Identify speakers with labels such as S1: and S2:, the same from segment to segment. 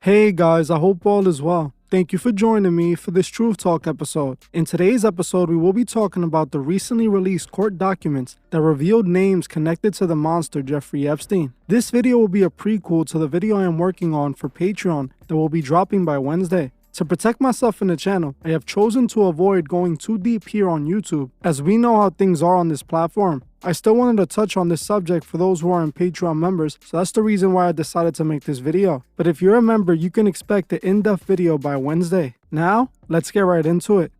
S1: Hey guys, I hope all is well. Thank you for joining me for this Truth Talk episode. In today's episode, we will be talking about the recently released court documents that revealed names connected to the monster Jeffrey Epstein. This video will be a prequel to the video I am working on for Patreon that will be dropping by Wednesday. To protect myself in the channel, I have chosen to avoid going too deep here on YouTube, as we know how things are on this platform. I still wanted to touch on this subject for those who aren't Patreon members, so that's the reason why I decided to make this video. But if you're a member, you can expect an in-depth video by Wednesday. Now, let's get right into it.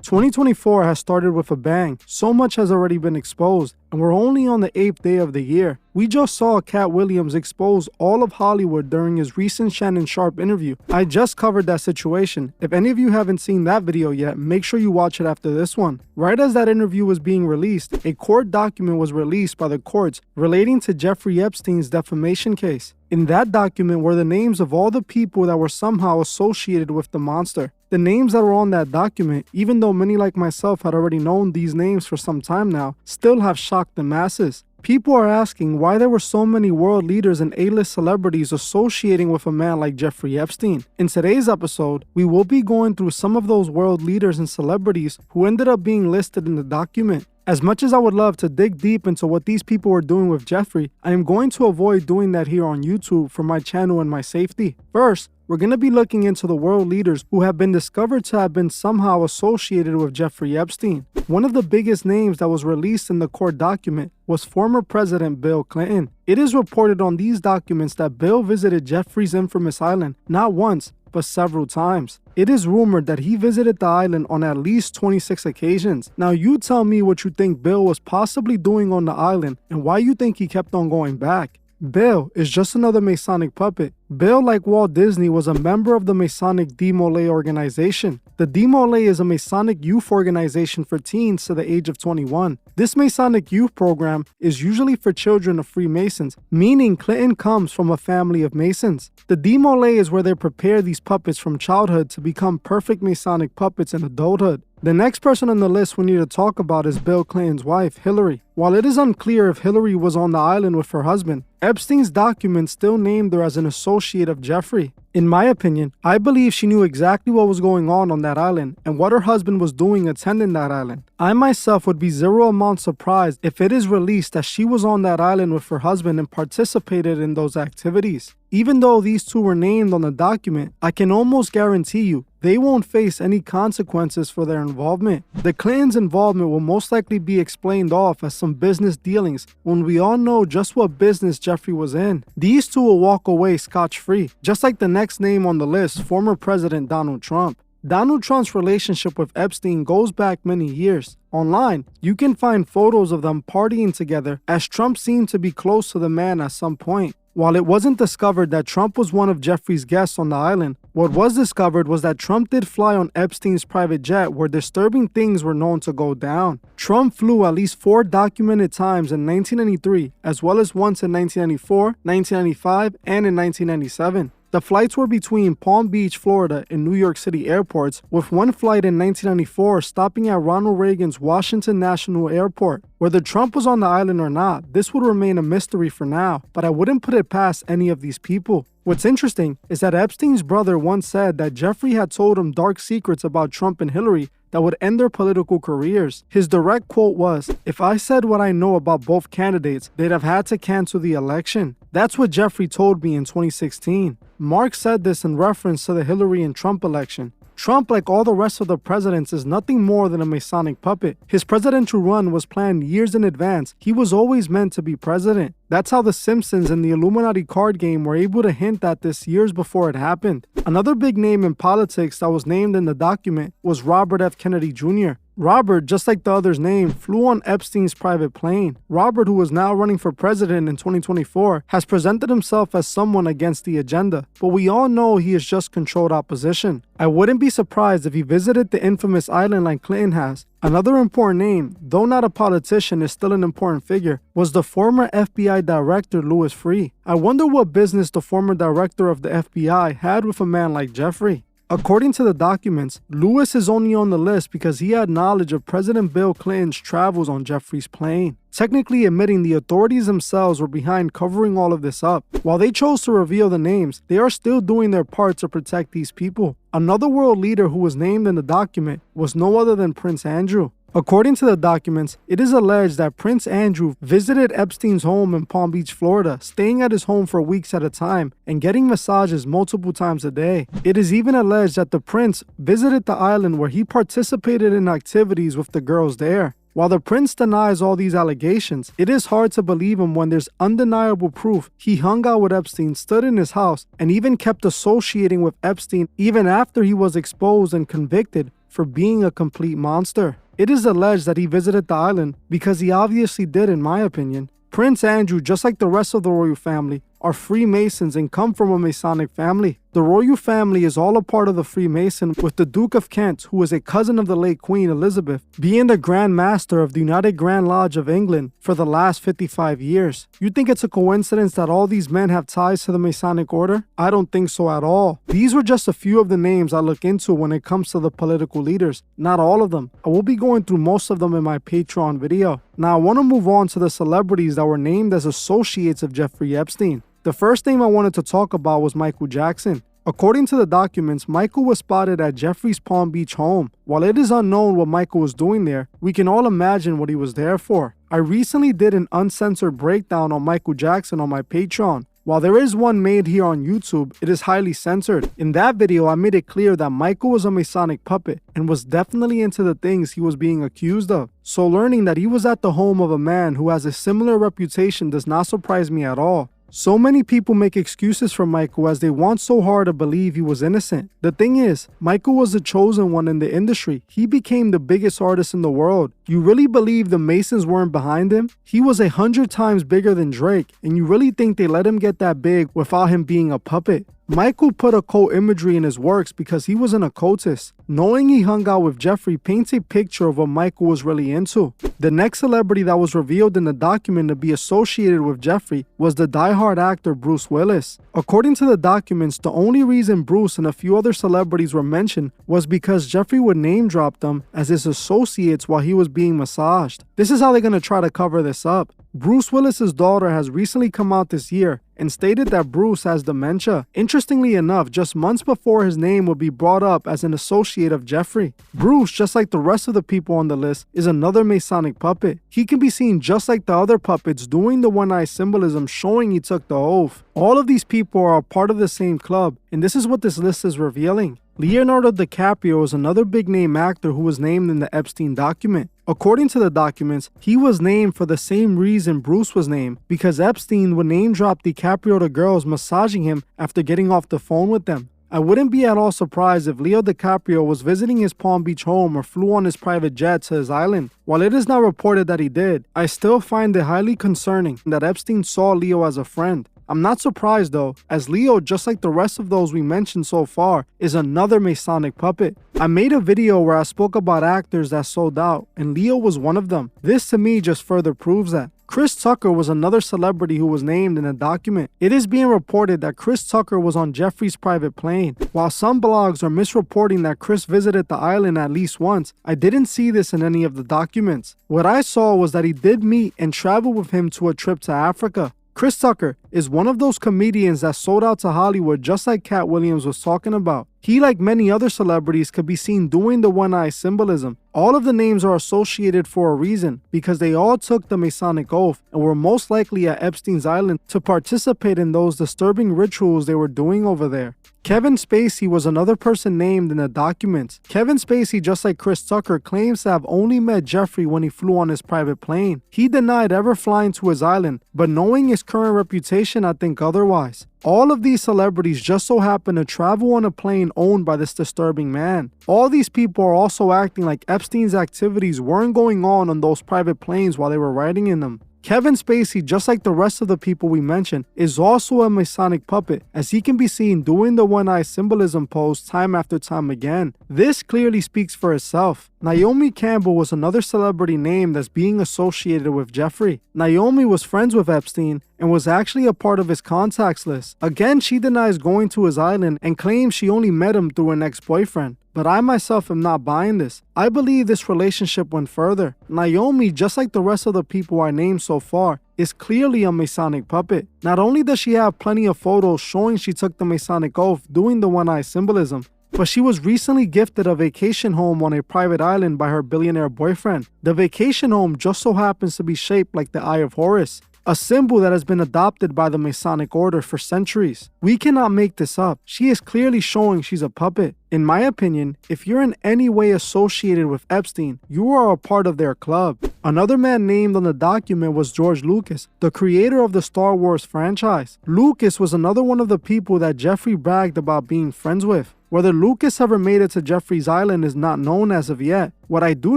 S1: 2024 has started with a bang. So much has already been exposed, and we're only on the 8th day of the year. We just saw Cat Williams expose all of Hollywood during his recent Shannon Sharpe interview. I just covered that situation. If any of you haven't seen that video yet, make sure you watch it after this one. Right as that interview was being released, a court document was released by the courts relating to Jeffrey Epstein's defamation case. In that document were the names of all the people that were somehow associated with the monster. The names that were on that document, even though many like myself had already known these names for some time now, still have shocked the masses. People are asking why there were so many world leaders and A-list celebrities associating with a man like Jeffrey Epstein. In today's episode, we will be going through some of those world leaders and celebrities who ended up being listed in the document. As much as I would love to dig deep into what these people were doing with Jeffrey, I am going to avoid doing that here on YouTube for my channel and my safety. First, we're going to be looking into the world leaders who have been discovered to have been somehow associated with Jeffrey Epstein. One of the biggest names that was released in the court document was former President Bill Clinton. It is reported on these documents that Bill visited Jeffrey's infamous island not once, but several times. It is rumored that he visited the island on at least 26 occasions. Now you tell me what you think Bill was possibly doing on the island and why you think he kept on going back. Bill is just another Masonic puppet. Bill, like Walt Disney, was a member of the Masonic Demolay organization. The Demolay is a Masonic youth organization for teens to the age of 21. This Masonic youth program is usually for children of Freemasons, meaning Clinton comes from a family of Masons. The Demolay is where they prepare these puppets from childhood to become perfect Masonic puppets in adulthood. The next person on the list we need to talk about is Bill Clinton's wife, Hillary. While it is unclear if Hillary was on the island with her husband, Epstein's documents still named her as an associate of Jeffrey. In my opinion, I believe she knew exactly what was going on that island and what her husband was doing attending that island. I myself would be zero amount surprised if it is released that she was on that island with her husband and participated in those activities. Even though these two were named on the document, I can almost guarantee you they won't face any consequences for their involvement. The Clintons' involvement will most likely be explained off as some business dealings when we all know just what business Jeffrey was in. These two will walk away scotch-free, just like the next name on the list, former President Donald Trump. Donald Trump's relationship with Epstein goes back many years. Online, you can find photos of them partying together, as Trump seemed to be close to the man at some point. While it wasn't discovered that Trump was one of Jeffrey's guests on the island, what was discovered was that Trump did fly on Epstein's private jet where disturbing things were known to go down. Trump flew at least 4 documented times in 1993, as well as once in 1994, 1995, and in 1997. The flights were between Palm Beach, Florida, and New York City airports, with one flight in 1994 stopping at Ronald Reagan's Washington National Airport. Whether Trump was on the island or not, this would remain a mystery for now, but I wouldn't put it past any of these people. What's interesting is that Epstein's brother once said that Jeffrey had told him dark secrets about Trump and Hillary that would end their political careers. His direct quote was, "If I said what I know about both candidates, they'd have had to cancel the election." That's what Jeffrey told me in 2016. Mark said this in reference to the Hillary and Trump election. Trump, like all the rest of the presidents, is nothing more than a Masonic puppet. His presidential run was planned years in advance. He was always meant to be president. That's how the Simpsons and the Illuminati card game were able to hint at this years before it happened. Another big name in politics that was named in the document was Robert F. Kennedy Jr. Robert, just like the other's name, flew on Epstein's private plane. Robert, who is now running for president in 2024, has presented himself as someone against the agenda, but we all know he is just controlled opposition. I wouldn't be surprised if he visited the infamous island like Clinton has. Another important name, though not a politician, is still an important figure, was the former FBI director Louis Freeh. I wonder what business the former director of the FBI had with a man like Jeffrey. According to the documents, Lewis is only on the list because he had knowledge of President Bill Clinton's travels on Jeffrey's plane, technically admitting the authorities themselves were behind covering all of this up. While they chose to reveal the names, they are still doing their part to protect these people. Another world leader who was named in the document was no other than Prince Andrew. According to the documents, it is alleged that Prince Andrew visited Epstein's home in Palm Beach, Florida, staying at his home for weeks at a time and getting massages multiple times a day. It is even alleged that the prince visited the island where he participated in activities with the girls there. While the prince denies all these allegations, it is hard to believe him when there's undeniable proof he hung out with Epstein, stood in his house, and even kept associating with Epstein even after he was exposed and convicted for being a complete monster. It is alleged that he visited the island because he obviously did, in my opinion. Prince Andrew, just like the rest of the royal family, are Freemasons and come from a Masonic family. The royal family is all a part of the Freemason, with the Duke of Kent, who is a cousin of the late Queen Elizabeth, being the Grand Master of the United Grand Lodge of England for the last 55 years. You think it's a coincidence that all these men have ties to the Masonic order? I don't think so at all. These were just a few of the names I look into when it comes to the political leaders. Not all of them. I will be going through most of them in my Patreon video. Now I want to move on to the celebrities that were named as associates of Jeffrey Epstein. The first name I wanted to talk about was Michael Jackson. According to the documents, Michael was spotted at Jeffrey's Palm Beach home. While it is unknown what Michael was doing there, we can all imagine what he was there for. I recently did an uncensored breakdown on Michael Jackson on my Patreon. While there is one made here on YouTube, it is highly censored. In that video, I made it clear that Michael was a Masonic puppet and was definitely into the things he was being accused of. So learning that he was at the home of a man who has a similar reputation does not surprise me at all. So many people make excuses for Michael as they want so hard to believe he was innocent. The thing is, Michael was the chosen one in the industry. He became the biggest artist in the world. You really believe the Masons weren't behind him? He was 100 times bigger than Drake, and you really think they let him get that big without him being a puppet? Michael put occult imagery in his works because he was an occultist. Knowing he hung out with Jeffrey paints a picture of what Michael was really into. The next celebrity that was revealed in the document to be associated with Jeffrey was the die-hard actor Bruce Willis. According to the documents, the only reason Bruce and a few other celebrities were mentioned was because Jeffrey would name drop them as his associates while he was being massaged. This is how they're going to try to cover this up. Bruce Willis's daughter has recently come out this year and stated that Bruce has dementia. Interestingly enough, just months before his name would be brought up as an associate of Jeffrey. Bruce, just like the rest of the people on the list, is another Masonic puppet. He can be seen just like the other puppets doing the one-eye symbolism showing he took the oath. All of these people are a part of the same club, and this is what this list is revealing. Leonardo DiCaprio is another big-name actor who was named in the Epstein document. According to the documents, he was named for the same reason Bruce was named, because Epstein would name drop DiCaprio to girls massaging him after getting off the phone with them. I wouldn't be at all surprised if Leo DiCaprio was visiting his Palm Beach home or flew on his private jet to his island. While it is not reported that he did, I still find it highly concerning that Epstein saw Leo as a friend. I'm not surprised though, as Leo, just like the rest of those we mentioned so far, is another Masonic puppet. I made a video where I spoke about actors that sold out, and Leo was one of them. This to me just further proves that. Chris Tucker was another celebrity who was named in a document. It is being reported that Chris Tucker was on Jeffrey's private plane. While some blogs are misreporting that Chris visited the island at least once, I didn't see this in any of the documents. What I saw was that he did meet and travel with him to a trip to Africa. Chris Tucker is one of those comedians that sold out to Hollywood, just like Cat Williams was talking about. He, like many other celebrities, could be seen doing the one-eye symbolism. All of the names are associated for a reason, because they all took the Masonic oath and were most likely at Epstein's island to participate in those disturbing rituals they were doing over there. Kevin Spacey was another person named in the documents. Kevin Spacey, just like Chris Tucker, claims to have only met Jeffrey when he flew on his private plane. He denied ever flying to his island, but knowing his current reputation, I think otherwise. All of these celebrities just so happen to travel on a plane owned by this disturbing man. All these people are also acting like Epstein's activities weren't going on those private planes while they were riding in them. Kevin Spacey, just like the rest of the people we mentioned, is also a Masonic puppet, as he can be seen doing the one-eye symbolism pose time after time again. This clearly speaks for itself. Naomi Campbell was another celebrity name that's being associated with Jeffrey. Naomi was friends with Epstein and was actually a part of his contacts list. Again, she denies going to his island and claims she only met him through an ex-boyfriend. But I myself am not buying this. I believe this relationship went further. Naomi, just like the rest of the people I named so far, is clearly a Masonic puppet. Not only does she have plenty of photos showing she took the Masonic oath doing the one-eye symbolism, but she was recently gifted a vacation home on a private island by her billionaire boyfriend. The vacation home just so happens to be shaped like the Eye of Horus, a symbol that has been adopted by the Masonic order for centuries. We cannot make this up. She is clearly showing she's a puppet. In my opinion, if you're in any way associated with Epstein, you are a part of their club. Another man named on the document was George Lucas, the creator of the Star Wars franchise. Lucas was another one of the people that Jeffrey bragged about being friends with. Whether Lucas ever made it to Jeffrey's island is not known as of yet. What I do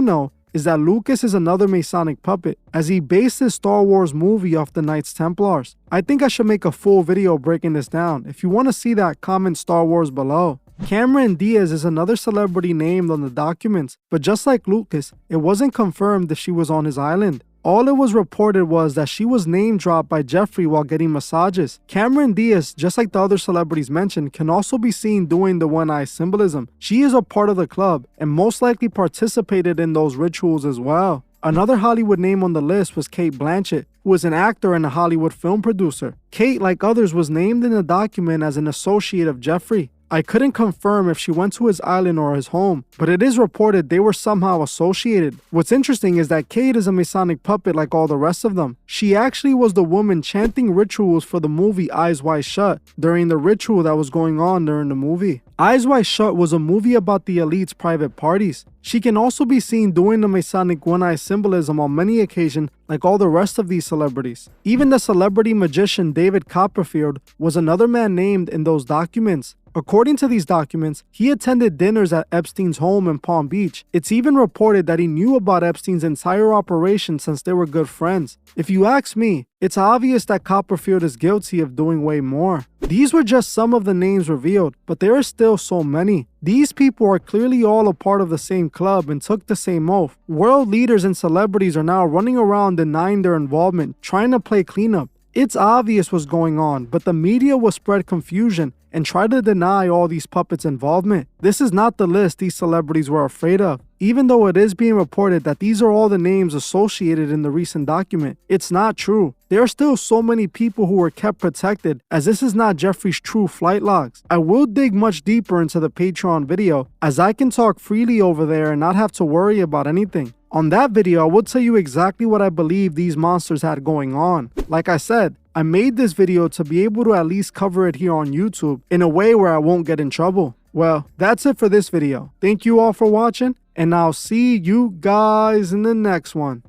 S1: know is that Lucas is another Masonic puppet, as he based his Star Wars movie off the Knights Templars. I think I should make a full video breaking this down. If you want to see that, comment Star Wars below. Cameron Diaz is another celebrity named on the documents, but just like Lucas, it wasn't confirmed if she was on his island. All it was reported was that she was name dropped by Jeffrey while getting massages. Cameron Diaz, just like the other celebrities mentioned, can also be seen doing the one-eye symbolism. She is a part of the club and most likely participated in those rituals as well. Another Hollywood name on the list was Cate Blanchett, who is an actor and a Hollywood film producer. Kate, like others, was named in the document as an associate of Jeffrey. I couldn't confirm if she went to his island or his home, but it is reported they were somehow associated. What's interesting is that Kate is a Masonic puppet like all the rest of them. She actually was the woman chanting rituals for the movie Eyes Wide Shut during the ritual that was going on during the movie. Eyes Wide Shut was a movie about the elite's private parties. She can also be seen doing the Masonic one-eye symbolism on many occasions like all the rest of these celebrities. Even the celebrity magician David Copperfield was another man named in those documents. According to these documents, he attended dinners at Epstein's home in Palm Beach. It's even reported that he knew about Epstein's entire operation since they were good friends. If you ask me, it's obvious that Copperfield is guilty of doing way more. These were just some of the names revealed, but there are still so many. These people are clearly all a part of the same club and took the same oath. World leaders and celebrities are now running around denying their involvement, trying to play cleanup. It's obvious what's going on, but the media will spread confusion and try to deny all these puppets' involvement. This is not the list these celebrities were afraid of. Even though it is being reported that these are all the names associated in the recent document, it's not true. There are still so many people who were kept protected, as this is not Jeffrey's true flight logs. I will dig much deeper into the Patreon video, as I can talk freely over there and not have to worry about anything. On that video, I will tell you exactly what I believe these monsters had going on. Like I said, I made this video to be able to at least cover it here on YouTube in a way where I won't get in trouble. Well, that's it for this video. Thank you all for watching, and I'll see you guys in the next one.